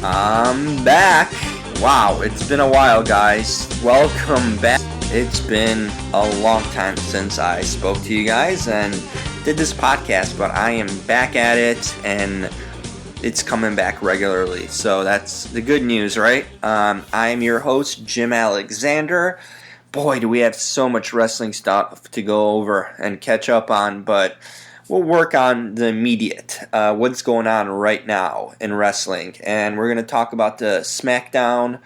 I'm back. Wow, it's been a while, guys. Welcome back. It's been a long time since I spoke to you guys and did this podcast, but I am back at it and it's coming back regularly. So that's the good news, right? I am your host, Jim Alexander. Boy, do we have so much wrestling stuff to go over and catch up on, but we'll work on the immediate, what's going on right now in wrestling. And we're going to talk about the SmackDown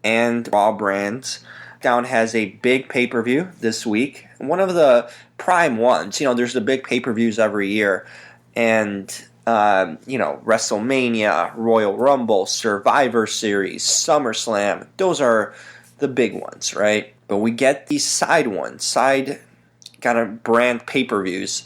and Raw brands. SmackDown has a big pay-per-view this week. One of the prime ones. There's the big pay-per-views every year. And, WrestleMania, Royal Rumble, Survivor Series, SummerSlam. Those are the big ones, right? But we get these side ones, side kind of brand pay-per-views.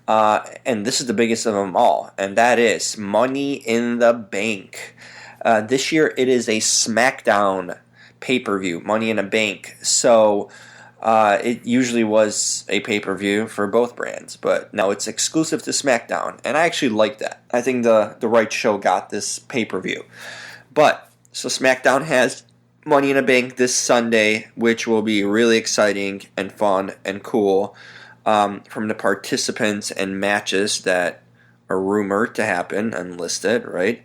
And this is the biggest of them all, and that is Money in the Bank. This year it is a SmackDown pay-per-view, Money in the Bank. So it usually was a pay-per-view for both brands, but now it's exclusive to SmackDown, and I actually like that. I think the right show got this pay-per-view. So SmackDown has Money in the Bank this Sunday, which will be really exciting and fun and cool. From the participants and matches that are rumored to happen and listed, right?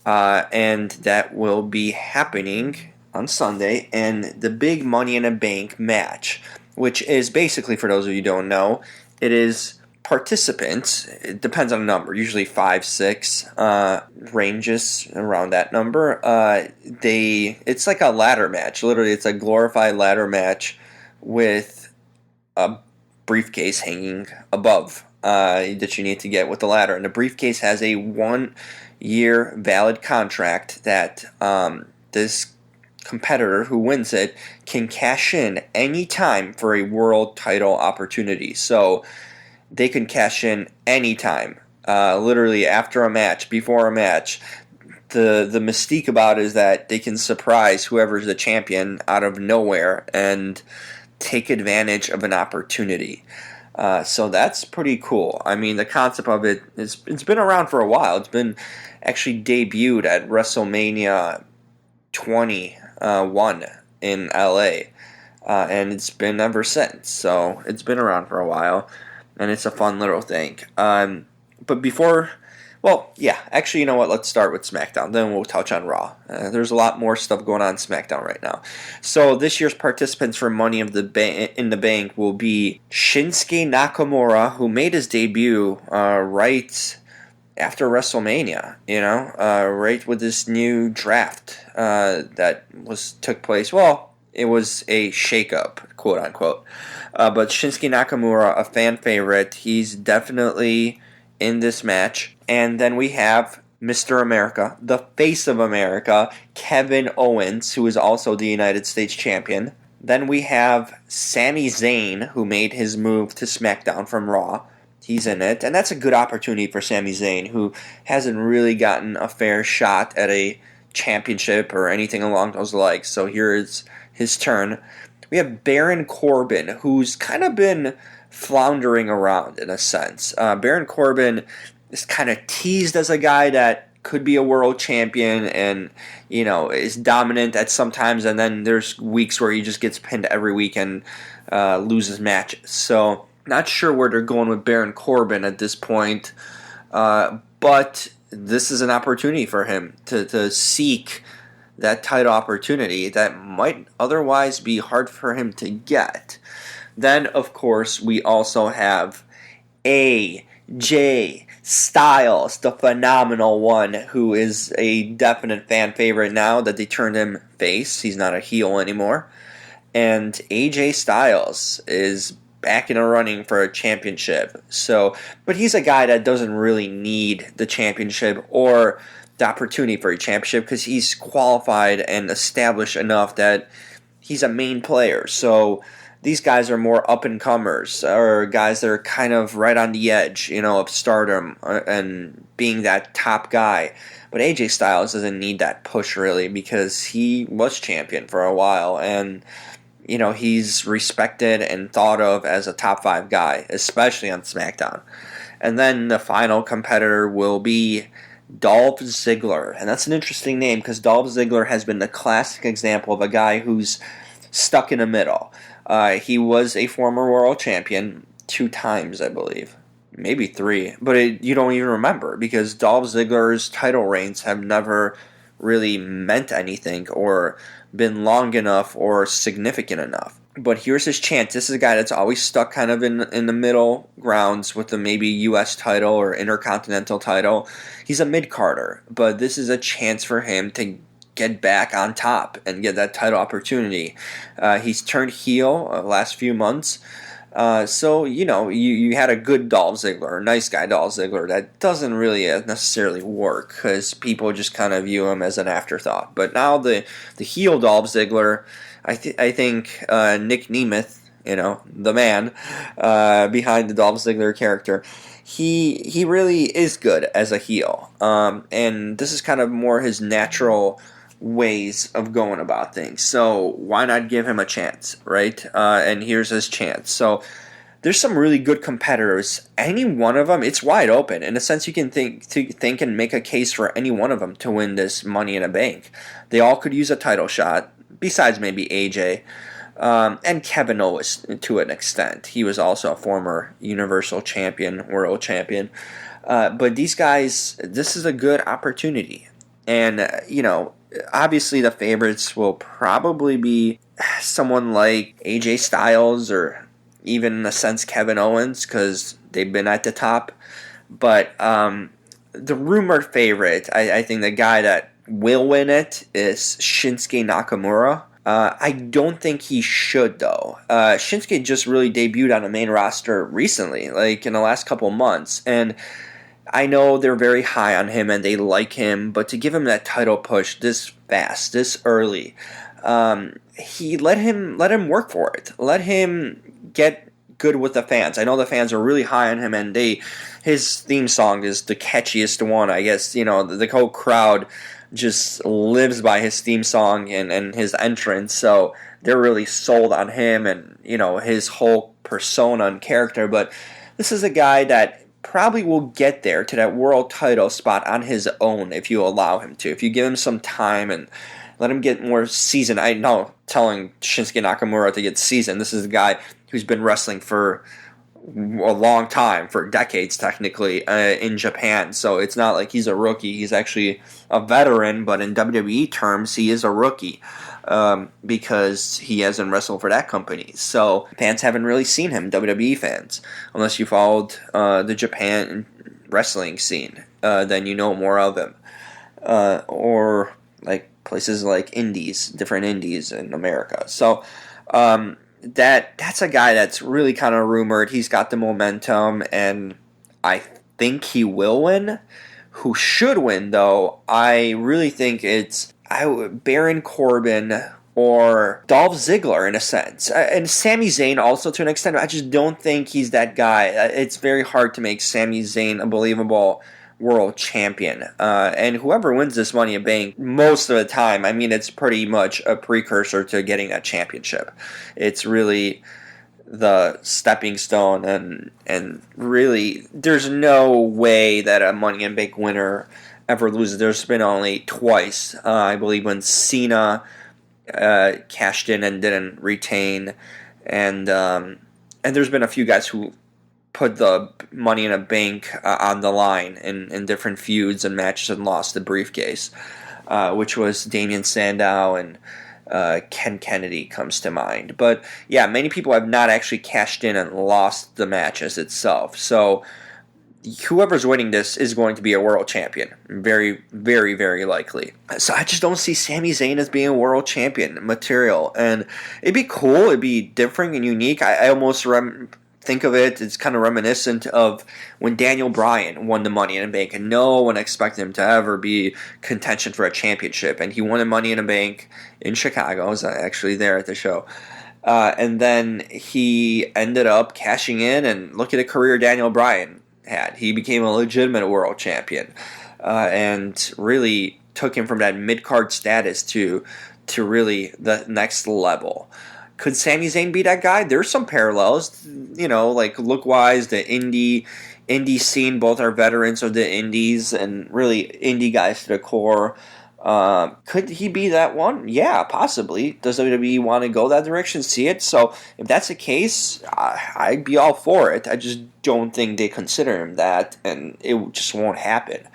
And that will be happening on Sunday. And the big Money in a Bank match, which is basically, for those of you who don't know, it is participants. It depends on the number, usually 5, 6 ranges around that number. It's like a ladder match. Literally, it's a glorified ladder match with a briefcase hanging above that you need to get with the ladder. And the briefcase has a 1-year valid contract that this competitor who wins it can cash in any time for a world title opportunity. So they can cash in anytime, literally after a match, before a match. The mystique about it is that they can surprise whoever's the champion out of nowhere and take advantage of an opportunity. So that's pretty cool. I mean, the concept of it, it's been around for a while. It's been actually debuted at WrestleMania 21 in LA. And it's been ever since. So it's been around for a while. And it's a fun little thing. But before... Well, yeah, actually, you know what? Let's start with SmackDown. Then we'll touch on Raw. There's a lot more stuff going on SmackDown right now. So this year's participants for Money in the Bank will be Shinsuke Nakamura, who made his debut right after WrestleMania. Right with this new draft that took place. Well, it was a shakeup, quote unquote. But Shinsuke Nakamura, a fan favorite, he's definitely in this match. And then we have Mr. America, the face of America, Kevin Owens, who is also the United States champion. Then we have Sami Zayn, who made his move to SmackDown from Raw. He's in it, and that's a good opportunity for Sami Zayn, who hasn't really gotten a fair shot at a championship or anything along those lines. So here is his turn. We have Baron Corbin, who's kind of been floundering around in a sense. Baron Corbin is kind of teased as a guy that could be a world champion and, is dominant at some times, and then there's weeks where he just gets pinned every week and loses matches. So, not sure where they're going with Baron Corbin at this point, but this is an opportunity for him to seek that title opportunity that might otherwise be hard for him to get. Then, of course, we also have AJ Styles, the phenomenal one, who is a definite fan favorite now that they turned him face. He's not a heel anymore. And AJ Styles is back in a running for a championship. But he's a guy that doesn't really need the championship or the opportunity for a championship because he's qualified and established enough that he's a main player. So these guys are more up-and-comers, or guys that are kind of right on the edge, of stardom and being that top guy. But AJ Styles doesn't need that push, really, because he was champion for a while, and, he's respected and thought of as a top 5 guy, especially on SmackDown. And then the final competitor will be Dolph Ziggler. And that's an interesting name because Dolph Ziggler has been the classic example of a guy who's stuck in the middle. He was a former world champion 2 times, I believe. Maybe 3. But you don't even remember because Dolph Ziggler's title reigns have never really meant anything or been long enough or significant enough. But here's his chance. This is a guy that's always stuck kind of in the middle grounds with the maybe U.S. title or Intercontinental title. He's a mid-carder, but this is a chance for him to get back on top and get that title opportunity. He's turned heel last few months. So, you had a good Dolph Ziggler, a nice guy Dolph Ziggler. That doesn't really necessarily work because people just kind of view him as an afterthought. But now the heel Dolph Ziggler, I think Nick Nemeth, the man behind the Dolph Ziggler character, he really is good as a heel. And this is kind of more his natural ways of going about things. So why not give him a chance, right? And here's his chance. So there's some really good competitors. Any one of them, it's wide open. In a sense, you can think and make a case for any one of them to win this Money in a Bank. They all could use a title shot, besides maybe AJ. And Kevin Owens to an extent. He was also a former Universal Champion, World Champion. But these guys, this is a good opportunity. And, obviously the favorites will probably be someone like AJ Styles or even in a sense Kevin Owens because they've been at the top. But the rumored favorite, I think the guy that will win it is Shinsuke Nakamura. I don't think he should, though. Shinsuke just really debuted on the main roster recently, like in the last couple months, and I know they're very high on him and they like him, but to give him that title push this fast, this early, let him work for it. Let him get good with the fans. I know the fans are really high on him, and his theme song is the catchiest one. I guess the whole crowd just lives by his theme song and his entrance, so they're really sold on him and his whole persona and character. But this is a guy that probably will get there to that world title spot on his own if you allow him to. If you give him some time and let him get more seasoned. I know telling Shinsuke Nakamura to get seasoned. This is a guy who's been wrestling for a long time, for decades technically, in Japan. So it's not like he's a rookie. He's actually a veteran, but in WWE terms, he is a rookie because he hasn't wrestled for that company. So fans haven't really seen him, WWE fans, unless you followed the Japan wrestling scene. Then you know more of him. Or like places like different indies in America. So that's a guy that's really kind of rumored. He's got the momentum, and I think he will win. Who should win, though, I really think it's Baron Corbin or Dolph Ziggler in a sense. And Sami Zayn also to an extent. I just don't think he's that guy. It's very hard to make Sami Zayn a believable world champion. And whoever wins this Money in Bank, most of the time, I mean, it's pretty much a precursor to getting that championship. It's really the stepping stone, and really, there's no way that a Money in Bank winner ever loses. There's been only twice, I believe, when Cena cashed in and didn't retain, and there's been a few guys who put the Money in a Bank on the line in different feuds and matches and lost the briefcase, which was Damian Sandow and Ken Kennedy comes to mind. But yeah, many people have not actually cashed in and lost the matches itself. So whoever's winning this is going to be a world champion. Very, very, very likely. So I just don't see Sami Zayn as being a world champion material. And it'd be cool. It'd be different and unique. I almost think of it's kind of reminiscent of when Daniel Bryan won the Money in a Bank, and no one expected him to ever be contention for a championship, and he won a Money in a Bank in Chicago. I was actually there at the show, and then he ended up cashing in, and look at the career Daniel Bryan had. He became a legitimate world champion, and really took him from that mid-card status to really the next level. Could Sami Zayn be that guy? There's some parallels, like look-wise, the indie scene. Both are veterans of the indies and really indie guys to the core. Could he be that one? Yeah, possibly. Does WWE want to go that direction, see it? So if that's the case, I'd be all for it. I just don't think they consider him that, and it just won't happen.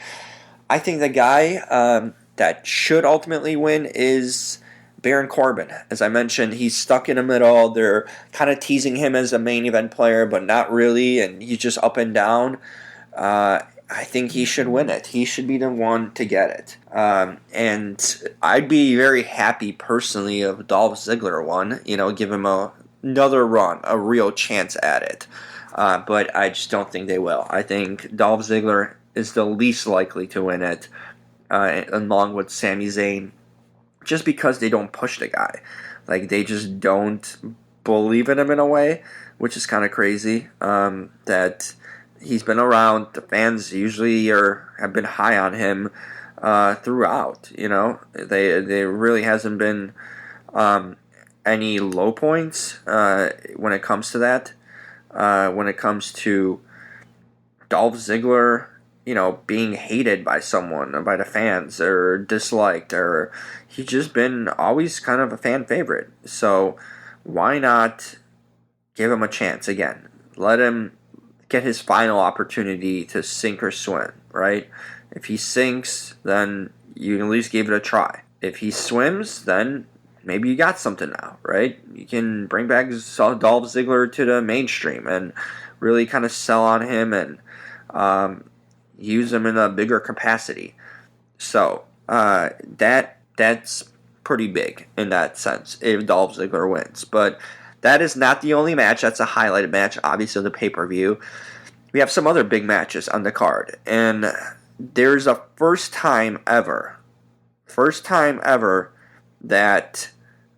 I think the guy that should ultimately win is Baron Corbin. As I mentioned, he's stuck in the middle. They're kind of teasing him as a main event player, but not really, and he's just up and down. I think he should win it. He should be the one to get it. And I'd be very happy personally if Dolph Ziggler won. Give him another run, a real chance at it. But I just don't think they will. I think Dolph Ziggler is the least likely to win it, along with Sami Zayn, just because they don't push the guy. Like, they just don't believe in him in a way, which is kind of crazy. That he's been around. The fans usually have been high on him throughout. There really hasn't been any low points when it comes to that. When it comes to Dolph Ziggler, being hated by someone, or by the fans, or disliked, or he's just been always kind of a fan favorite. So why not give him a chance again? Let him get his final opportunity to sink or swim, right? If he sinks, then you at least gave it a try. If he swims, then maybe you got something now, right? You can bring back Dolph Ziggler to the mainstream and really kind of sell on him and use him in a bigger capacity. So that's pretty big in that sense if Dolph Ziggler wins. But that is not the only match. That's a highlighted match, obviously, the pay-per-view. We have some other big matches on the card. And there's a first time ever that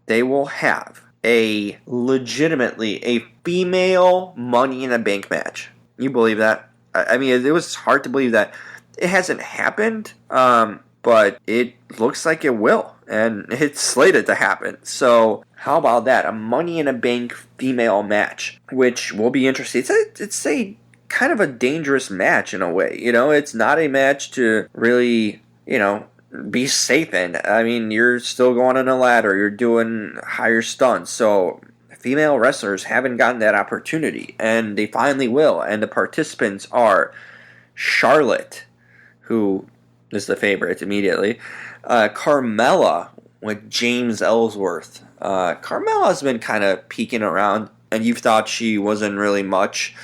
they will have legitimately a female Money in the Bank match. You believe that? I mean, it was hard to believe that. It hasn't happened, but it looks like it will, and it's slated to happen. So how about that? A Money in the Bank female match, which will be interesting. It's a kind of a dangerous match in a way. It's not a match to really, be safe in. I mean, you're still going on a ladder. You're doing higher stunts. So female wrestlers haven't gotten that opportunity, and they finally will. And the participants are Charlotte, who is the favorite immediately, Carmella with James Ellsworth. Carmella's been kind of peeking around, and you thought she wasn't really much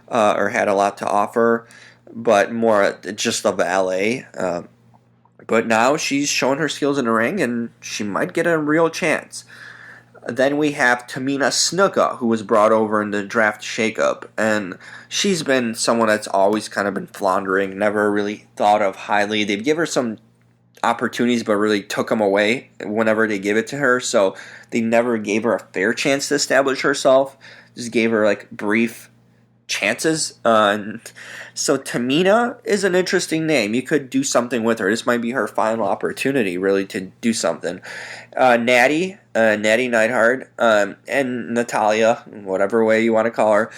or had a lot to offer, but more just a valet. But now she's shown her skills in the ring, and she might get a real chance. Then we have Tamina Snuka, who was brought over in the draft shakeup, and she's been someone that's always kind of been floundering, never really thought of highly. They've given her some opportunities, but really took them away whenever they give it to her, so they never gave her a fair chance to establish herself, just gave her like brief chances. So Tamina is an interesting name. You could do something with her. This might be her final opportunity, really, to do something. Natty Neidhart, and Natalia, whatever way you want to call her.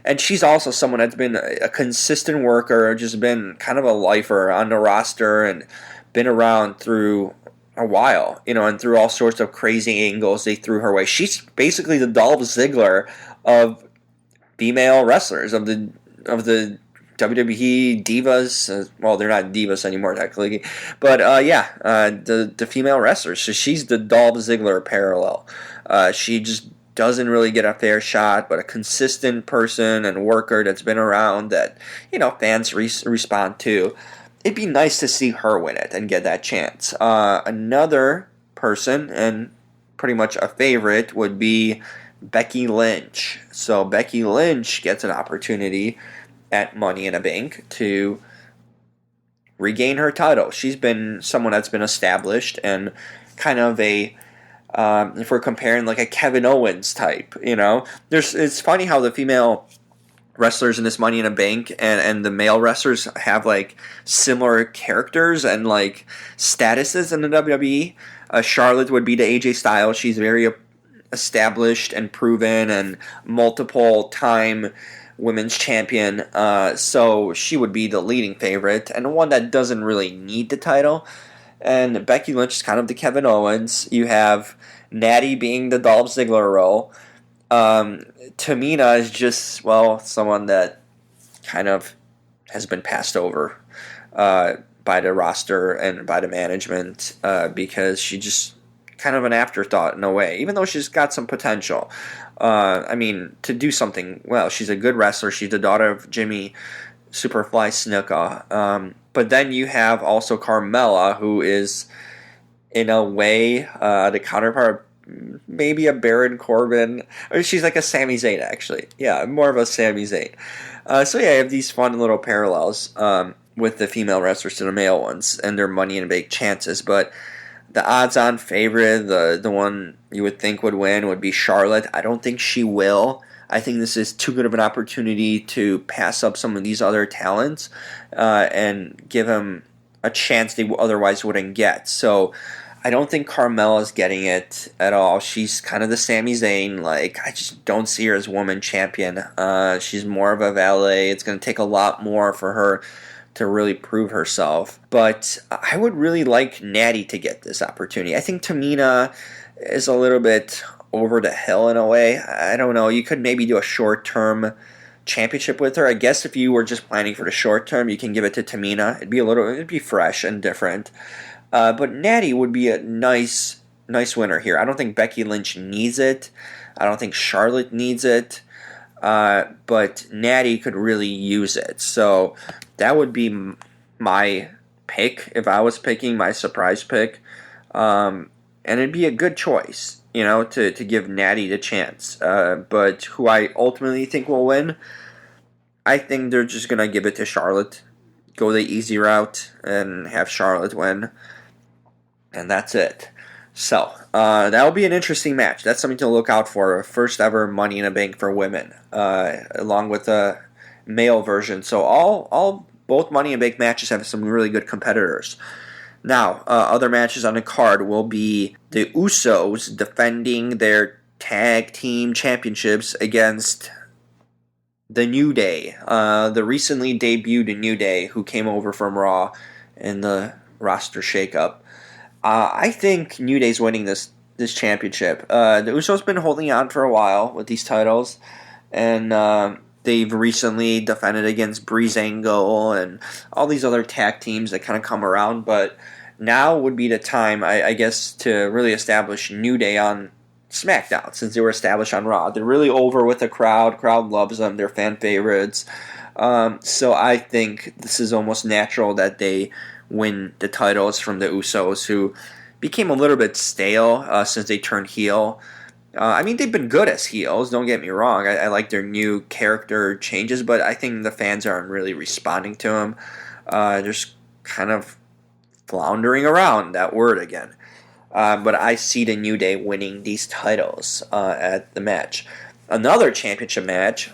And she's also someone that's been a consistent worker, just been kind of a lifer on the roster and been around through a while, and through all sorts of crazy angles they threw her way. She's basically the Dolph Ziggler of female wrestlers, of the WWE divas. Well, they're not divas anymore, technically. But, the female wrestlers. So she's the Dolph Ziggler parallel. She just doesn't really get a fair shot, but a consistent person and worker that's been around that, fans respond to. It'd be nice to see her win it and get that chance. Another person, and pretty much a favorite, would be Becky Lynch. So Becky Lynch gets an opportunity at Money in a Bank to regain her title. She's been someone that's been established and kind of a, if we're comparing like a Kevin Owens type, it's funny how the female wrestlers in this Money in a Bank and the male wrestlers have like similar characters and like statuses in the WWE. Charlotte would be the AJ Styles. She's very established and proven and multiple time women's champion, so she would be the leading favorite and one that doesn't really need the title. And Becky Lynch is kind of the Kevin Owens. You have Natty being the Dolph Ziggler role. Tamina is just, well, someone that kind of has been passed over by the roster and by the management because she just kind of an afterthought in a way, even though she's got some potential. I mean, to do something well. She's a good wrestler. She's the daughter of Jimmy Superfly Snuka. But then you have also Carmella, who is, in a way, the counterpart, maybe a Baron Corbin. Or she's like a Sami Zayn, actually. Yeah, more of a Sami Zayn. So yeah, I have these fun little parallels with the female wrestlers to the male ones and their Money in the Bank chances. But the odds-on favorite, the one you would think would win, would be Charlotte. I don't think she will. I think this is too good of an opportunity to pass up some of these other talents and give them a chance they otherwise wouldn't get. So I don't think Carmella's getting it at all. She's kind of the Sami Zayn. Like, I just don't see her as woman champion. She's more of a valet. It's going to take a lot more for her to really prove herself. But I would really like Natty to get this opportunity. I think Tamina is a little bit over the hill in a way. I don't know. You could maybe do a short-term championship with her. I guess if you were just planning for the short term, you can give it to Tamina. It'd be fresh and different. But Natty would be a nice winner here. I don't think Becky Lynch needs it. I don't think Charlotte needs it. But Natty could really use it. So that would be my pick if I was picking, my surprise pick. And it'd be a good choice, to give Natty the chance. But who I ultimately think will win, I think they're just going to give it to Charlotte. Go the easy route and have Charlotte win. And that's it. So, that'll be an interesting match. That's something to look out for. First ever Money in a Bank for women, along with the male version. So both Money in a Bank matches have some really good competitors. Now, other matches on the card will be the Usos defending their tag team championships against the New Day, the recently debuted New Day, who came over from Raw in the roster shakeup. I think New Day's winning this championship. The Usos been holding on for a while with these titles, and they've recently defended against Breezango and all these other tag teams that kind of come around. But now would be the time, I guess, to really establish New Day on SmackDown, since they were established on Raw. They're really over with the crowd. Crowd loves them. They're fan favorites. So I think this is almost natural that they win the titles from the Usos, who became a little bit stale since they turned heel. I mean, they've been good as heels, don't get me wrong. I like their new character changes, but I think the fans aren't really responding to them. They're just kind of floundering around, that word again. But I see the New Day winning these titles at the match. Another championship match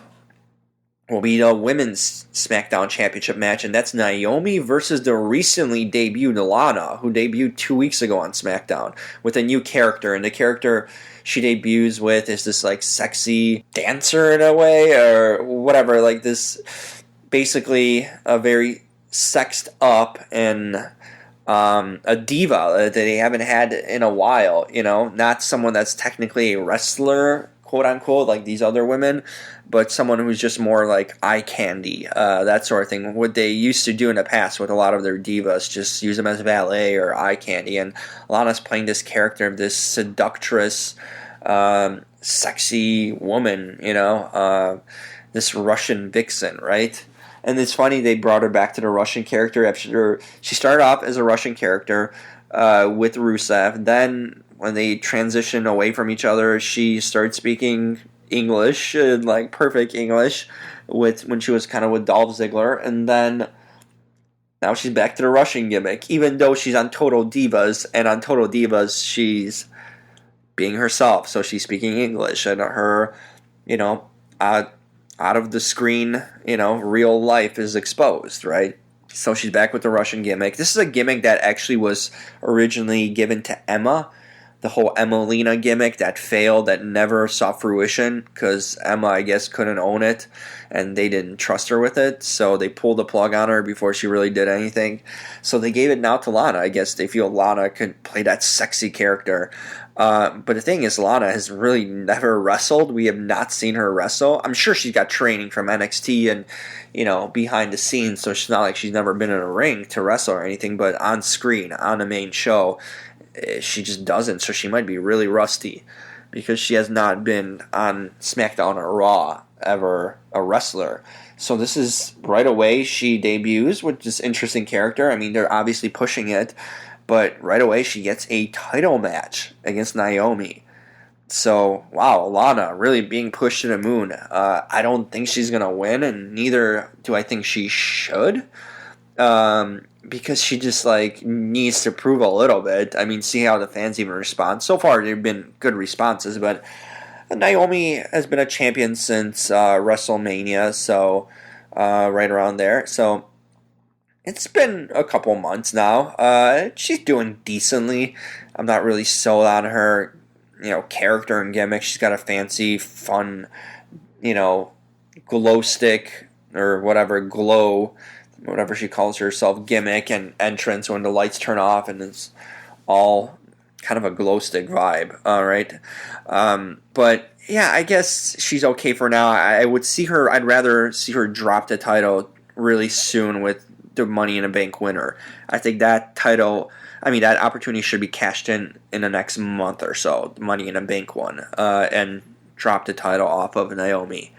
will be the Women's SmackDown Championship match, and that's Naomi versus the recently debuted Lana, who debuted 2 weeks ago on SmackDown with a new character. And the character she debuts with is this, like, sexy dancer in a way, or whatever, like this, basically a very sexed up and a diva that they haven't had in a while, not someone that's technically a wrestler, quote unquote, like these other women, but someone who's just more like eye candy, that sort of thing. What they used to do in the past with a lot of their divas, just use them as valet or eye candy. And Lana's playing this character of this seductress, sexy woman, this Russian vixen, right? And it's funny they brought her back to the Russian character after she started off as a Russian character with Rusev. Then when they transitioned away from each other, she started speaking English, like perfect English, when she was kind of with Dolph Ziggler, and then now she's back to the Russian gimmick, even though she's on Total Divas, and on Total Divas she's being herself, so she's speaking English, and her, out of the screen, real life is exposed, right? So she's back with the Russian gimmick. This is a gimmick that actually was originally given to Emma the whole Emelina gimmick that failed, that never saw fruition because Emma, I guess, couldn't own it and they didn't trust her with it. So they pulled the plug on her before she really did anything. So they gave it now to Lana. I guess they feel Lana could play that sexy character. But the thing is, Lana has really never wrestled. We have not seen her wrestle. I'm sure she's got training from NXT and, behind the scenes, so she's not like she's never been in a ring to wrestle or anything, but on screen, on the main show, she just doesn't, so she might be really rusty because she has not been on SmackDown or Raw ever a wrestler. So this is right away she debuts with this interesting character. I mean, they're obviously pushing it, but right away she gets a title match against Naomi. So, wow, Lana really being pushed to the moon. I don't think she's going to win, and neither do I think she should. Because she just, needs to prove a little bit. I mean, see how the fans even respond. So far, there have been good responses, but Naomi has been a champion since WrestleMania, so right around there. So, it's been a couple months now. She's doing decently. I'm not really sold on her character and gimmick. She's got a fancy, fun, glow stick or whatever she calls herself, gimmick and entrance when the lights turn off, and it's all kind of a glow stick vibe. All right, but yeah, I guess she's okay for now. I'd rather see her drop the title really soon with the Money in the Bank winner. I think that that opportunity should be cashed in the next month or so, the Money in the Bank one, and drop the title off of Naomi.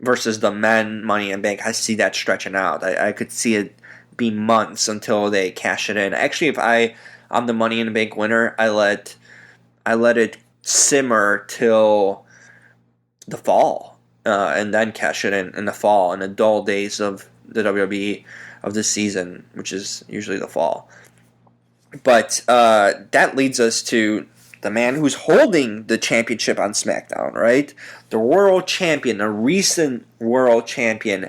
Versus the men Money in the Bank, I see that stretching out. I could see it be months until they cash it in. Actually, if I'm the Money in the Bank winner, I let it simmer till the fall, and then cash it in the fall, in the dull days of the WWE of this season, which is usually the fall. But that leads us to the man who's holding the championship on SmackDown, right? The world champion, a recent world champion,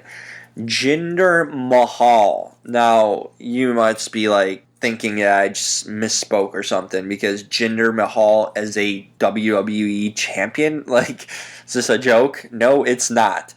Jinder Mahal. Now, you must be thinking, yeah, I just misspoke or something, because Jinder Mahal as a WWE champion? Is this a joke? No, it's not.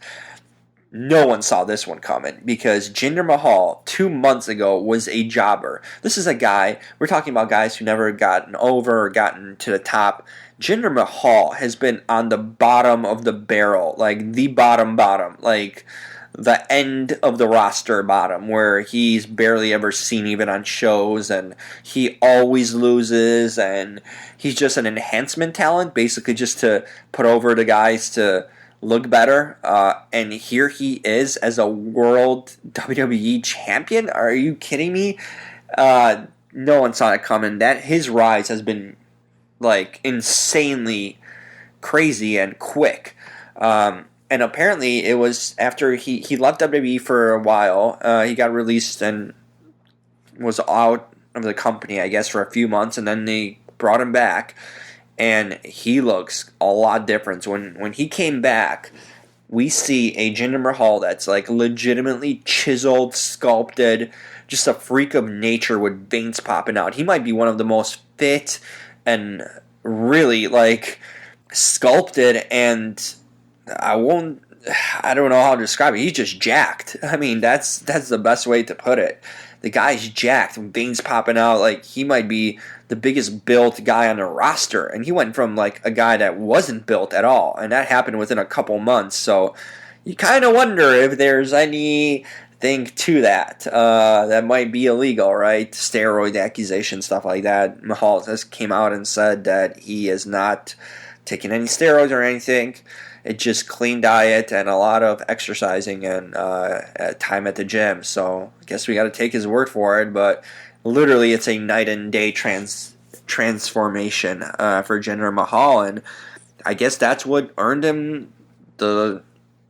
No one saw this one coming, because Jinder Mahal 2 months ago was a jobber. This is a guy, we're talking about guys who never gotten over or gotten to the top. Jinder Mahal has been on the bottom of the barrel, the bottom, the end of the roster bottom, where he's barely ever seen even on shows, and he always loses, and he's just an enhancement talent, basically just to put over the guys to look better, and here he is as a world WWE champion. Are you kidding me? No one saw it coming. That his rise has been insanely crazy and quick. And apparently it was after he left WWE for a while. He got released and was out of the company, I guess, for a few months, and then they brought him back. And he looks a lot different. When he came back, we see a Jinder Mahal that's legitimately chiseled, sculpted, just a freak of nature with veins popping out. He might be one of the most fit and really sculpted, and I don't know how to describe it. He's just jacked. I mean, that's the best way to put it. The guy's jacked, veins popping out. He might be the biggest built guy on the roster, and he went from a guy that wasn't built at all, and that happened within a couple months. So you kind of wonder if there's anything to that that might be illegal, right? Steroid accusations, stuff like that. Mahal just came out and said that he is not taking any steroids or anything. It's just clean diet and a lot of exercising and time at the gym. So I guess we got to take his word for it. But literally, it's a night and day transformation for Jinder Mahal, and I guess that's what earned him the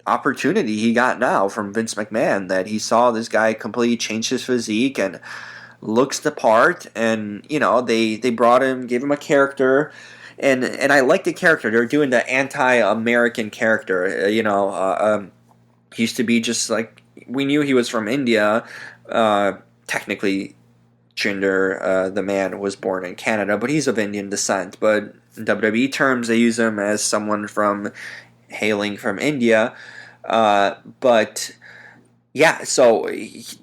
opportunity he got now from Vince McMahon. That he saw this guy completely change his physique and looks the part, and they brought him, gave him a character. And I like the character. They're doing the anti-American character. He used to be just we knew he was from India, technically Jinder, the man, was born in Canada, but he's of Indian descent. But in WWE terms, they use him as someone hailing from India. But yeah, so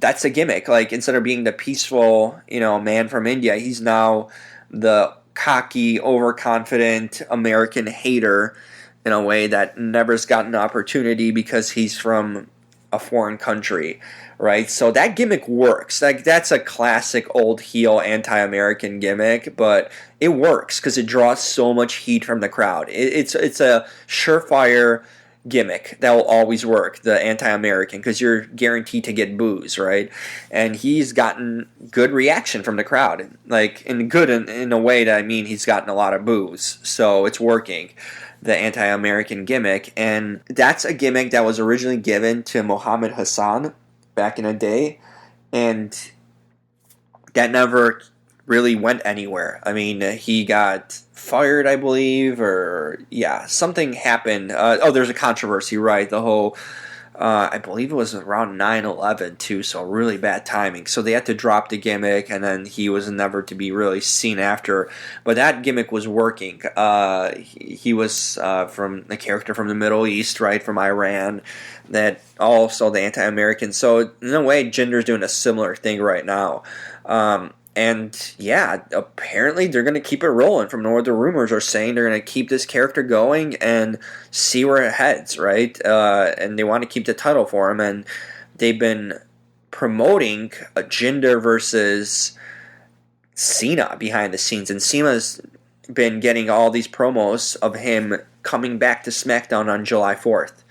that's a gimmick. Like, instead of being the peaceful, man from India, he's now the cocky, overconfident American hater in a way that never's gotten an opportunity because he's from a foreign country, right? So that gimmick works. Like, that's a classic old heel anti-American gimmick, but it works because it draws so much heat from the crowd. It's a surefire gimmick that will always work, the anti-American, because you're guaranteed to get boos, right? And he's gotten good reaction from the crowd, like in a way that, I mean, he's gotten a lot of boos, so it's working, the anti-American gimmick. And that's a gimmick that was originally given to Muhammad Hassan back in the day, and that never really went anywhere. I mean, he got fired, I believe, or something happened. There's a controversy, right? The whole, I believe it was around 9/11 too, so really bad timing. So they had to drop the gimmick, and then he was never to be really seen after. But that gimmick was working. He was from a character from the Middle East, right, from Iran, that also the anti-American. So in a way, Jinder's doing a similar thing right now. And yeah, apparently they're going to keep it rolling. From what the rumors are saying, they're going to keep this character going and see where it heads, right? And they want to keep the title for him. And they've been promoting a Jinder versus Cena behind the scenes. And Cena's been getting all these promos of him coming back to SmackDown on July 4th.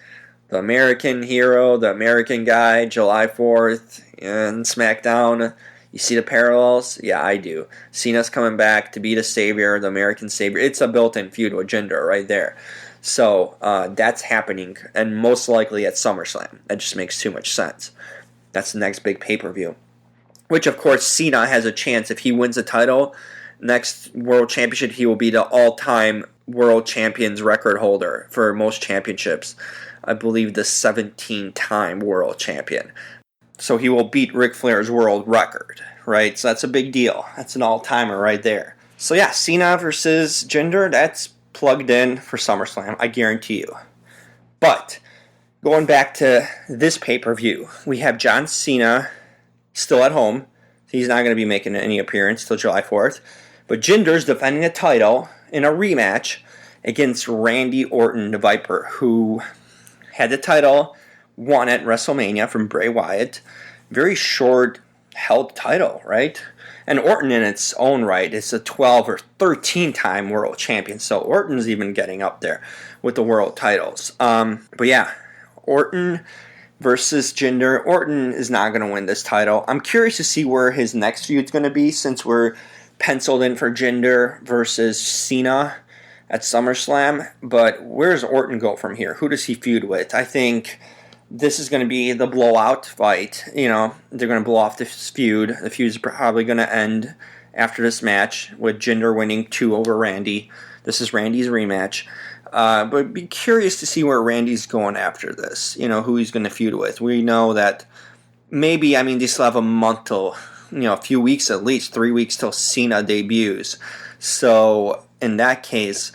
The American hero, the American guy, July 4th, and SmackDown. You see the parallels? Yeah, I do. Cena's coming back to be the savior, the American savior. It's a built-in feud with Jinder right there. So that's happening, and most likely at SummerSlam. That just makes too much sense. That's the next big pay-per-view. Which, of course, Cena has a chance. If he wins the title, next World Championship, he will be the all-time World Champions record holder for most championships. I believe the 17-time World Champion. So he will beat Ric Flair's world record, right? So that's a big deal. That's an all-timer right there. So yeah, Cena versus Jinder, that's plugged in for SummerSlam, I guarantee you. But going back to this pay-per-view, we have John Cena still at home. He's not going to be making any appearance till July 4th. But Jinder's defending the title in a rematch against Randy Orton, the Viper, who had the title, won at WrestleMania from Bray Wyatt. Very short held title, right? And Orton in its own right is a 12 or 13-time world champion. So Orton's even getting up there with the world titles. But yeah, Orton versus Jinder. Orton is not going to win this title. I'm curious to see where his next feud's going to be, since we're penciled in for Jinder versus Cena at SummerSlam. But where does Orton go from here? Who does he feud with? I think this is going to be the blowout fight. They're going to blow off this feud. The feud's probably going to end after this match with Jinder winning 2 over Randy. This is Randy's rematch. But be curious to see where Randy's going after this. Who he's going to feud with. We know that maybe, they still have a month till, a few weeks at least, 3 weeks till Cena debuts. So in that case,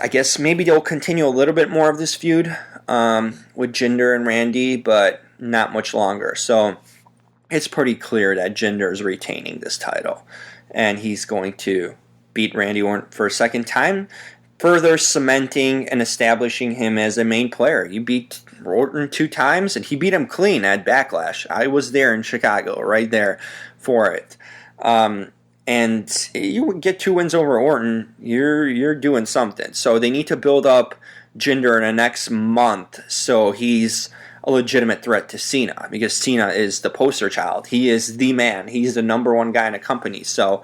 I guess maybe they'll continue a little bit more of this feud with Jinder and Randy, but not much longer. So it's pretty clear that Jinder is retaining this title, and he's going to beat Randy Orton for a second time, further cementing and establishing him as a main player. You beat Orton 2 times, and he beat him clean at Backlash. I was there in Chicago, right there for it. And you get 2 wins over Orton, you're doing something. So they need to build up Jinder in the next month so he's a legitimate threat to Cena, because Cena is the poster child. He is the man. He's the number 1 guy in the company. So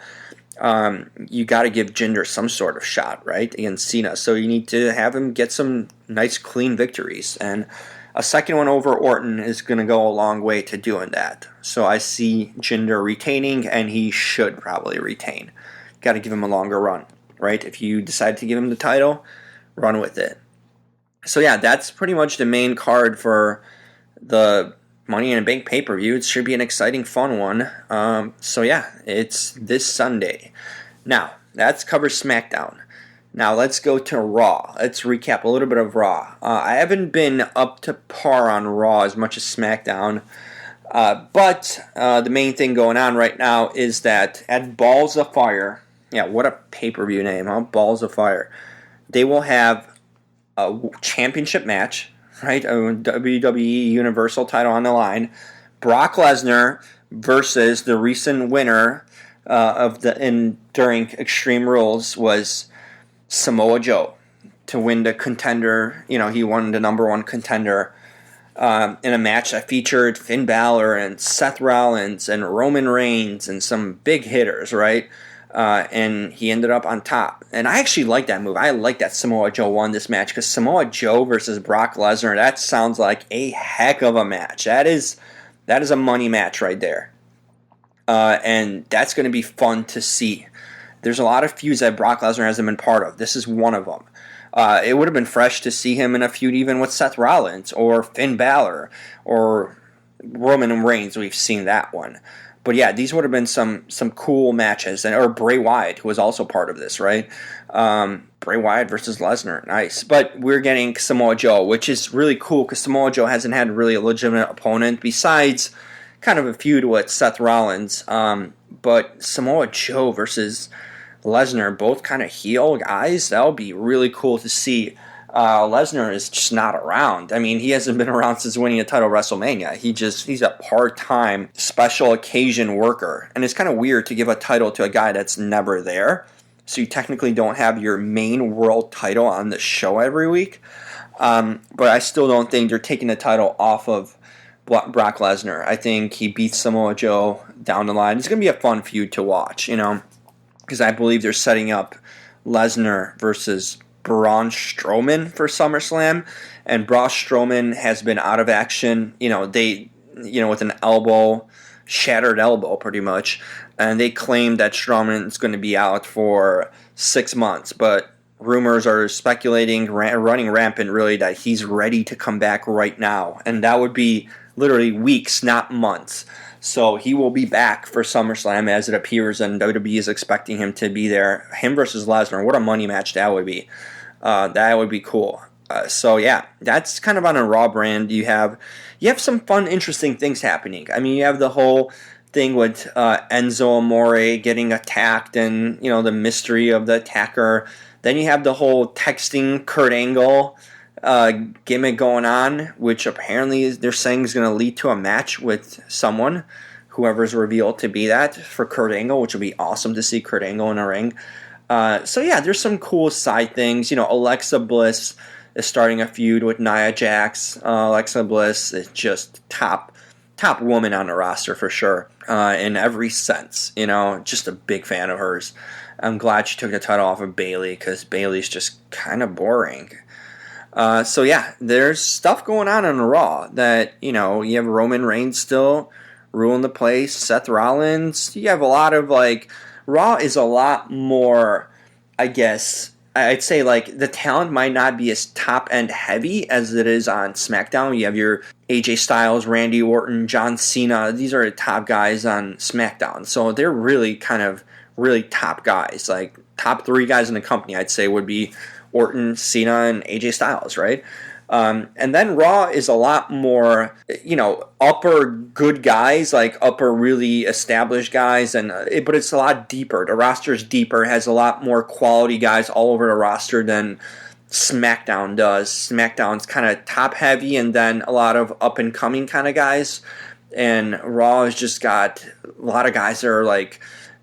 you got to give Jinder some sort of shot, right, against Cena. So you need to have him get some nice, clean victories. And a second one over Orton is going to go a long way to doing that. So I see Jinder retaining, and he should probably retain. Got to give him a longer run, right? If you decide to give him the title, run with it. So yeah, that's pretty much the main card for the Money in a Bank pay-per-view. It should be an exciting, fun one. So yeah, it's this Sunday. Now, that covers SmackDown. Now let's go to Raw. Let's recap a little bit of Raw. I haven't been up to par on Raw as much as SmackDown. But the main thing going on right now is that at Balls of Fire, yeah, what a pay-per-view name, huh? Balls of Fire. They will have a championship match, right? A WWE Universal title on the line. Brock Lesnar versus the recent winner during Extreme Rules was Samoa Joe to win the contender. He won the number one contender in a match that featured Finn Balor and Seth Rollins and Roman Reigns and some big hitters, right? And he ended up on top. And I actually like that move. I like that Samoa Joe won this match because Samoa Joe versus Brock Lesnar, that sounds like a heck of a match. That is a money match right there. And that's going to be fun to see. There's a lot of feuds that Brock Lesnar hasn't been part of. This is one of them. It would have been fresh to see him in a feud even with Seth Rollins or Finn Balor or Roman Reigns. We've seen that one. But yeah, these would have been some cool matches. Or Bray Wyatt, who was also part of this, right? Bray Wyatt versus Lesnar. Nice. But we're getting Samoa Joe, which is really cool because Samoa Joe hasn't had really a legitimate opponent besides kind of a feud with Seth Rollins. But Samoa Joe versus Lesnar, both kind of heel guys, that'll be really cool to see. Lesnar is just not around. I mean, he hasn't been around since winning a title at WrestleMania. He's a part-time special occasion worker. And it's kind of weird to give a title to a guy that's never there. So you technically don't have your main world title on the show every week. But I still don't think they're taking the title off of Brock Lesnar. I think he beats Samoa Joe down the line. It's going to be a fun feud to watch, because I believe they're setting up Lesnar versus Braun Strowman for SummerSlam, and Braun Strowman has been out of action, with an shattered elbow pretty much, and they claim that Strowman is going to be out for 6 months, but rumors are speculating, running rampant really, that he's ready to come back right now, and that would be literally weeks, not months. So he will be back for SummerSlam as it appears, and WWE is expecting him to be there. Him versus Lesnar, what a money match that would be. That would be cool. So yeah, that's kind of on a Raw brand. You have some fun, interesting things happening. I mean, you have the whole thing with Enzo Amore getting attacked, and the mystery of the attacker. Then you have the whole texting Kurt Angle gimmick going on, which apparently they're saying is going to lead to a match with someone, whoever's revealed to be that, for Kurt Angle, which would be awesome to see Kurt Angle in a ring. So yeah, there's some cool side things. Alexa Bliss is starting a feud with Nia Jax. Alexa Bliss is just top woman on the roster for sure, in every sense. Just a big fan of hers. I'm glad she took the title off of Bayley because Bayley's just kind of boring. So yeah, there's stuff going on Raw that, you have Roman Reigns still ruling the place, Seth Rollins. You have a lot of, Raw is a lot more, I guess, I'd say, the talent might not be as top-end heavy as it is on SmackDown. You have your AJ Styles, Randy Orton, John Cena. These are the top guys on SmackDown. So they're really kind of really top guys. Top 3 guys in the company, I'd say, would be Orton, Cena, and AJ Styles, right? And then Raw is a lot more, upper good guys, upper really established guys, but it's a lot deeper. The roster's deeper, has a lot more quality guys all over the roster than SmackDown does. SmackDown's kind of top heavy, and then a lot of up and coming kind of guys. And Raw has just got a lot of guys that are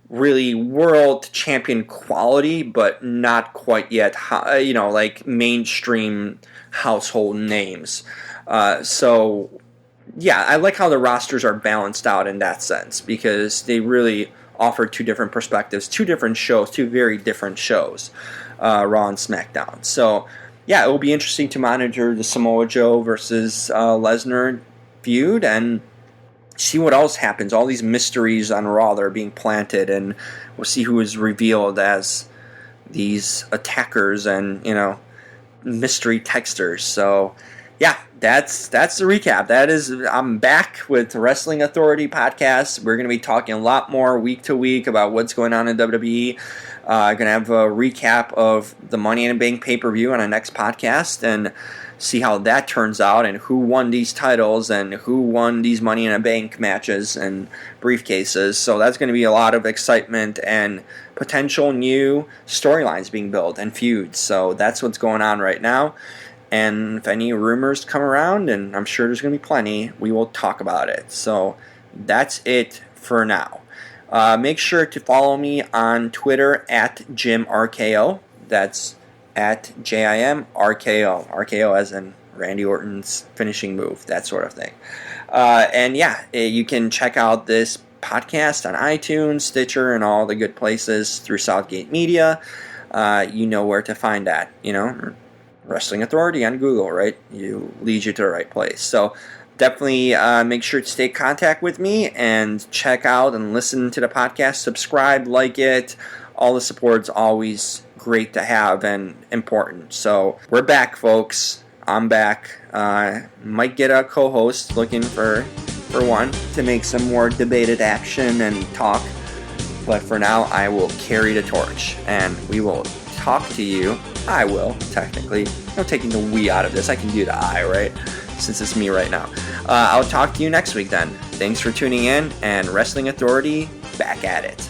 really world champion quality, but not quite yet, mainstream household names. So, yeah, I like how the rosters are balanced out in that sense, because they really offer 2 different perspectives, 2 different shows, 2 very different shows, Raw and SmackDown. So, yeah, it will be interesting to monitor the Samoa Joe versus Lesnar feud and see what else happens. All these mysteries on Raw that are being planted, and we'll see who is revealed as these attackers and, mystery texters. So, yeah, that's the recap. I'm back with the Wrestling Authority podcast. We're going to be talking a lot more week to week about what's going on in WWE. Going to have a recap of the Money in the Bank pay-per-view on our next podcast and see how that turns out and who won these titles and who won these Money in the Bank matches and briefcases. So that's going to be a lot of excitement and potential new storylines being built and feuds. So that's what's going on right now. And if any rumors come around, and I'm sure there's going to be plenty, we will talk about it. So that's it for now. Make sure to follow me on Twitter at JimRKO. That's at JIMRKO. RKO as in Randy Orton's finishing move, that sort of thing. And yeah, you can check out this podcast on iTunes, Stitcher, and all the good places through Southgate Media. You know where to find that, Wrestling Authority on Google, right? You lead you to the right place. So definitely make sure to stay in contact with me and check out and listen to the podcast. Subscribe, like it. All the support's always great to have and important. So we're back, folks. I'm back. Might get a co-host, looking for one to make some more debated action and talk. But for now, I will carry the torch and we will talk to you. I will, technically. I'm taking the we out of this. I can do the I, right? Since it's me right now. I'll talk to you next week then. Thanks for tuning in, and Wrestling Authority, back at it.